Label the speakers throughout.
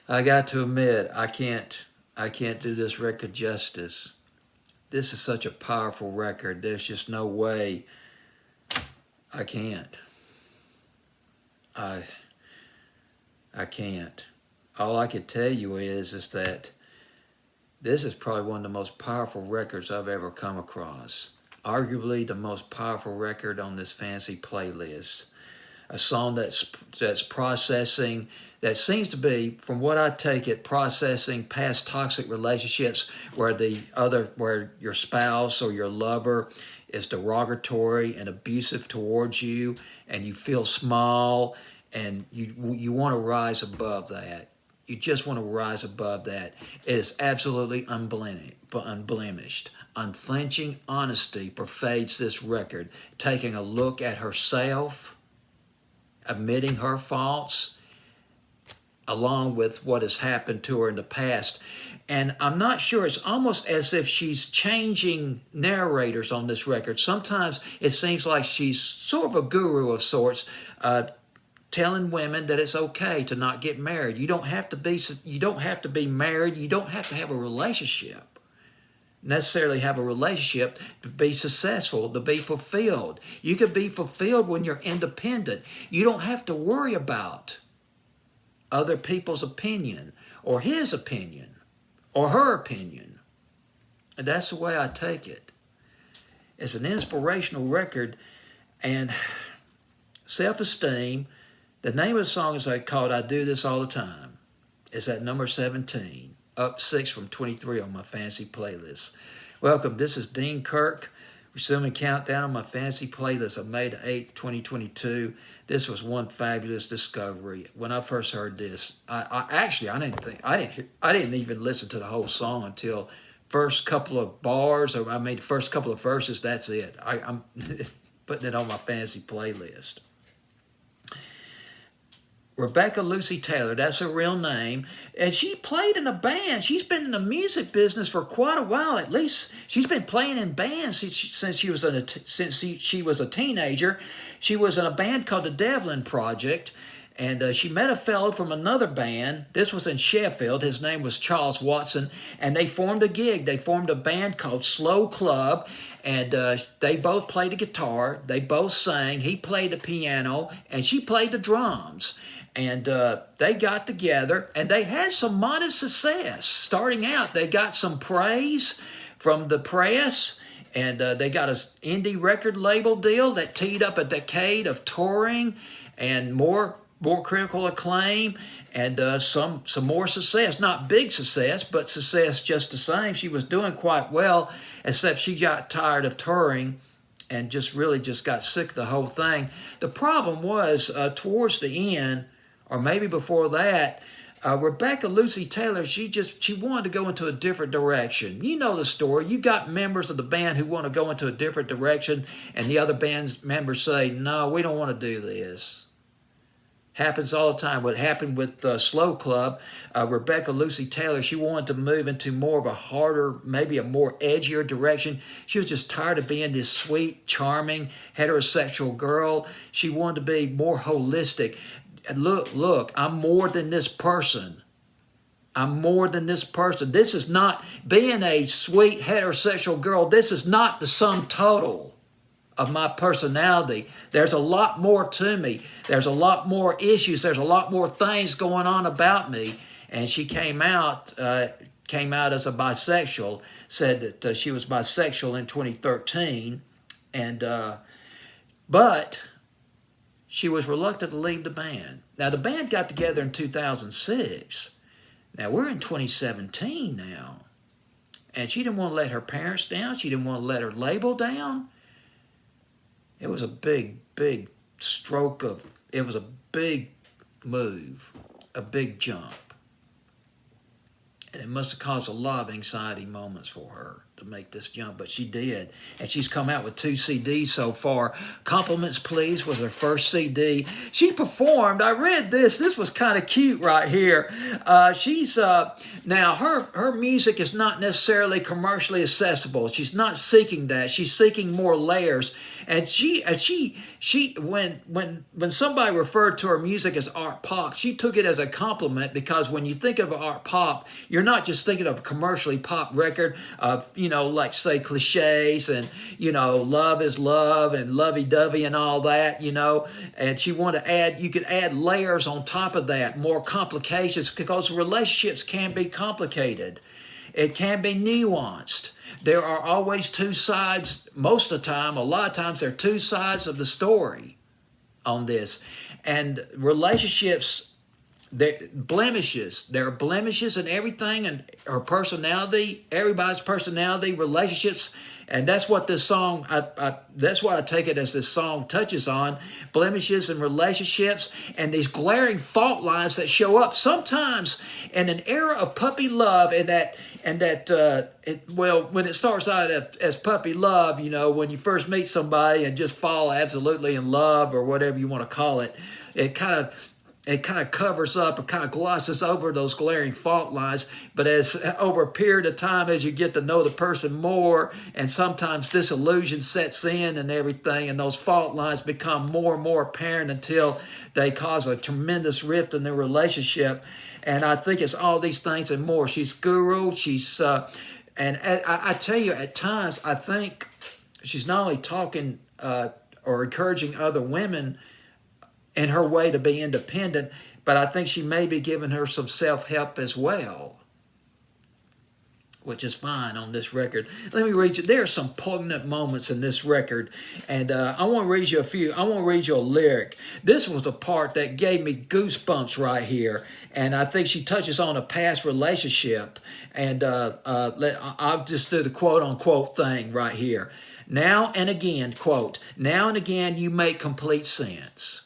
Speaker 1: I got to admit, I can't do this record justice. This is such a powerful record. There's just no way I can't. I I can't. All I can tell you is that this is probably one of the most powerful records I've ever come across. Arguably the most powerful record on this fancy playlist. A song that's processing, that seems to be, from what I take it, processing past toxic relationships where your spouse or your lover is derogatory and abusive towards you, and you feel small, and you want to rise above that. You just want to rise above that. It is absolutely unblemished. Unflinching honesty pervades this record, taking a look at herself, admitting her faults, along with what has happened to her in the past. And I'm not sure, it's almost as if she's changing narrators on this record. Sometimes it seems like she's sort of a guru of sorts, telling women that it's okay to not get married. You don't have to be married. You don't have to have a relationship. Necessarily have a relationship to be successful, to be fulfilled. You can be fulfilled when you're independent. You don't have to worry about other people's opinion or his opinion or her opinion. And that's the way I take it. It's an inspirational record, and Self-Esteem, the name of the song is called I Do This All the Time. It's at number 17, up 6 from 23 on my fancy playlist. Welcome, this is Dean Kirk, resuming countdown on my fancy playlist of May the 8th, 2022. This was one fabulous discovery. When I first heard this, I didn't even listen to the whole song until first couple of bars, or the first couple of verses. That's it. I'm putting it on my fancy playlist. Rebecca Lucy Taylor, that's her real name, and she played in a band. She's been in the music business for quite a while. At least she's been playing in bands since she was a teenager. She was in a band called the Devlin Project, and she met a fellow from another band. This was in Sheffield. His name was Charles Watson, and they formed a gig. They formed a band called Slow Club, and they both played the guitar. They both sang. He played the piano, and she played the drums. And they got together, and they had some modest success. Starting out, they got some praise from the press, and they got an indie record label deal that teed up a decade of touring and more critical acclaim, and some more success. Not big success, but success just the same. She was doing quite well, except she got tired of touring and just got sick of the whole thing. The problem was towards the end, or maybe before that, Rebecca Lucy Taylor, she wanted to go into a different direction. You know the story. You got members of the band who want to go into a different direction, and the other band's members say, no, we don't want to do this. Happens all the time. What happened with Slow Club, Rebecca Lucy Taylor, she wanted to move into more of a harder, maybe a more edgier direction. She was just tired of being this sweet, charming, heterosexual girl. She wanted to be more holistic. Look, I'm more than this person. I'm more than this person. This is not being a sweet heterosexual girl. This is not the sum total of my personality. There's a lot more to me. There's a lot more issues. There's a lot more things going on about me. And she came out as a bisexual, said that she was bisexual in 2013. But she was reluctant to leave the band. Now, the band got together in 2006. Now, we're in 2017 now. And she didn't want to let her parents down. She didn't want to let her label down. It was a big, big it was a big move, a big jump. And it must have caused a lot of anxiety moments for her. to make this jump, but she did. And she's come out with 2 CDs so far. Compliments Please was her first CD. She performed, I read this was kind of cute right here. Now her music is not necessarily commercially accessible. She's not seeking that. She's seeking more layers. And when somebody referred to her music as art pop, she took it as a compliment, because when you think of art pop, you're not just thinking of a commercially pop record of, like say cliches and, love is love and lovey-dovey and all that, and she wanted to add, you could add layers on top of that, more complications, because relationships can be complicated. It can be nuanced. There are always 2 sides, most of the time, a lot of times there are 2 sides of the story on this. And relationships, there are blemishes in everything, and her personality, everybody's personality, relationships, and that's what this song, that's what I take it as this song touches on, blemishes in relationships, and these glaring fault lines that show up sometimes in an era of puppy love, when it starts out as puppy love, when you first meet somebody and just fall absolutely in love or whatever you want to call it, it kind of covers up or kind of glosses over those glaring fault lines. But as over a period of time, as you get to know the person more, and sometimes disillusion sets in and everything, and those fault lines become more and more apparent until they cause a tremendous rift in their relationship. And I think it's all these things and more. She's guru. And I tell you, at times, I think she's not only talking or encouraging other women in her way to be independent, but I think she may be giving her some self-help as well, which is fine on this record. Let me read you. There are some poignant moments in this record, and I want to read you a few. I want to read you a lyric. This was the part that gave me goosebumps right here, and I think she touches on a past relationship, and I'll just do the quote-unquote thing right here. Now and again, quote, now and again you make complete sense.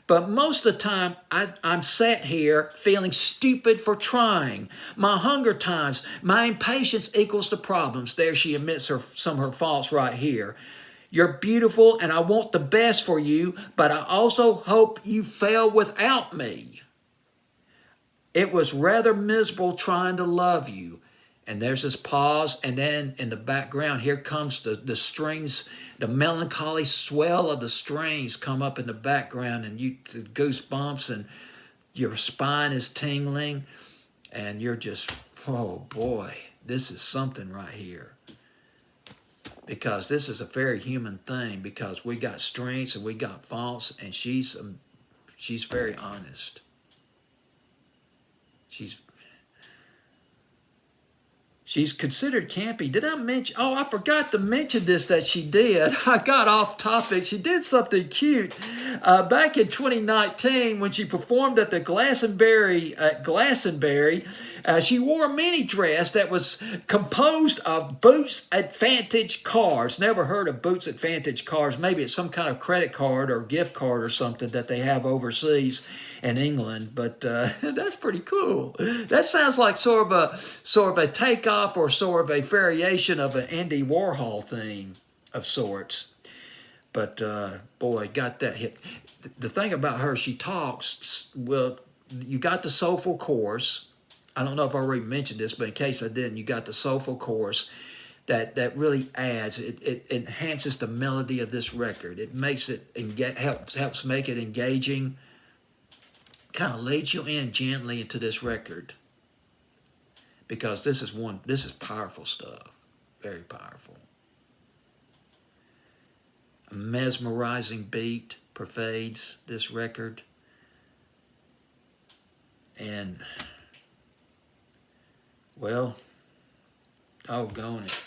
Speaker 1: But most of the time, I'm sat here feeling stupid for trying. My hunger times, my impatience equals the problems. There she admits some of her faults right here. You're beautiful and I want the best for you, but I also hope you fail without me. It was rather miserable trying to love you. And there's this pause, and then in the background, here comes the strings, the melancholy swell of the strings come up in the background, and you goosebumps, and your spine is tingling, and you're just, oh boy, this is something right here. Because this is a very human thing, because we got strengths and we got faults, and she's very honest. She's considered campy. Did I mention? Oh, I forgot to mention this that she did. I got off topic. She did something cute. Back in 2019, when she performed at the Glastonbury, she wore a mini dress that was composed of Boots Advantage cards. Never heard of Boots Advantage cards. Maybe it's some kind of credit card or gift card or something that they have overseas in England, but that's pretty cool. That sounds like sort of a takeoff or sort of a variation of an Andy Warhol theme of sorts. But boy, got that hip. The thing about her, she talks, well, you got the soulful chorus. I don't know if I already mentioned this, but in case I didn't, you got the soulful chorus that really adds, it enhances the melody of this record. It makes it, helps make it engaging, kind of leads you in gently into this record, because this is powerful stuff, very powerful. A mesmerizing beat pervades this record, and well, doggone it,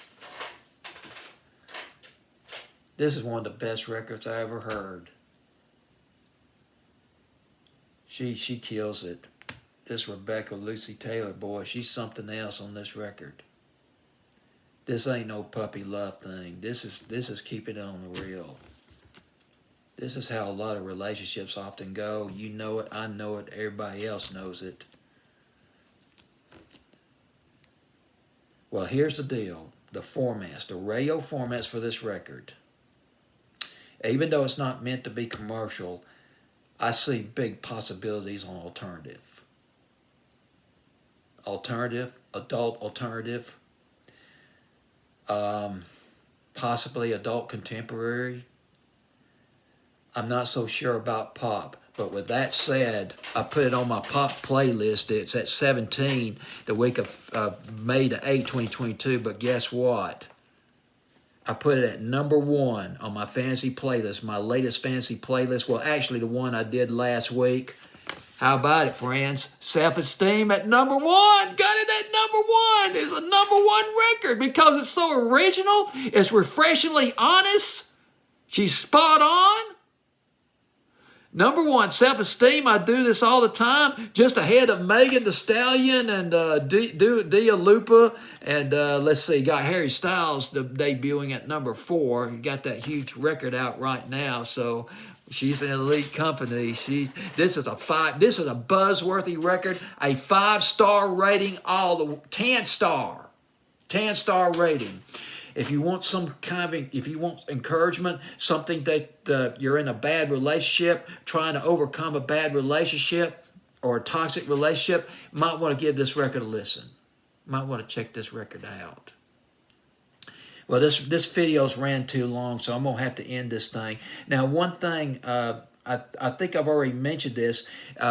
Speaker 1: this is one of the best records I ever heard. She kills it. This Rebecca Lucy Taylor, boy, she's something else on this record. This ain't no puppy love thing. This is keeping it on the real. This is how a lot of relationships often go. You know it, I know it, everybody else knows it. Well, here's the deal. the formats, the radio formats for this record, even though it's not meant to be commercial, I see big possibilities on alternative. Alternative, adult alternative, possibly adult contemporary. I'm not so sure about pop. But with that said, I put it on my pop playlist. It's at 17 the week of May the 8th, 2022. But guess what? I put it at number 1 on my fantasy playlist, my latest fantasy playlist. Well, actually, the one I did last week. How about it, friends? Self-Esteem at number 1. Got it at number 1. It's a number 1 record because it's so original. It's refreshingly honest. She's spot on. Number 1, Self-Esteem. I do this all the time, just ahead of Megan Thee Stallion and Dua Lipa. And let's see, got Harry Styles debuting at number 4. He got that huge record out right now, so she's an elite company. This is a buzzworthy record, a 5-star rating, 10-star rating. If you want if you want encouragement, something that you're in a bad relationship, trying to overcome a bad relationship or a toxic relationship, might want to give this record a listen. Might want to check this record out. Well, this video's ran too long, so I'm gonna have to end this thing. Now, one thing I think I've already mentioned this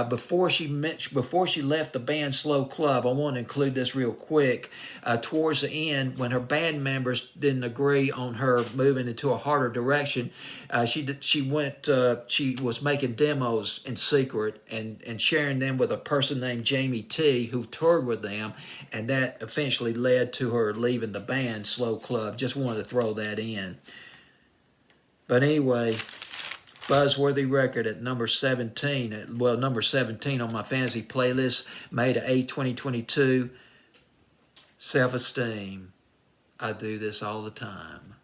Speaker 1: before she left the band Slow Club. I want to include this real quick. Towards the end, when her band members didn't agree on her moving into a harder direction, she was making demos in secret and sharing them with a person named Jamie T, who toured with them, and that eventually led to her leaving the band Slow Club. Just wanted to throw that in. But anyway, buzzworthy record at number 17. Well, number 17 on my fantasy playlist, May the 8th, 2022. Self-Esteem. I do this all the time.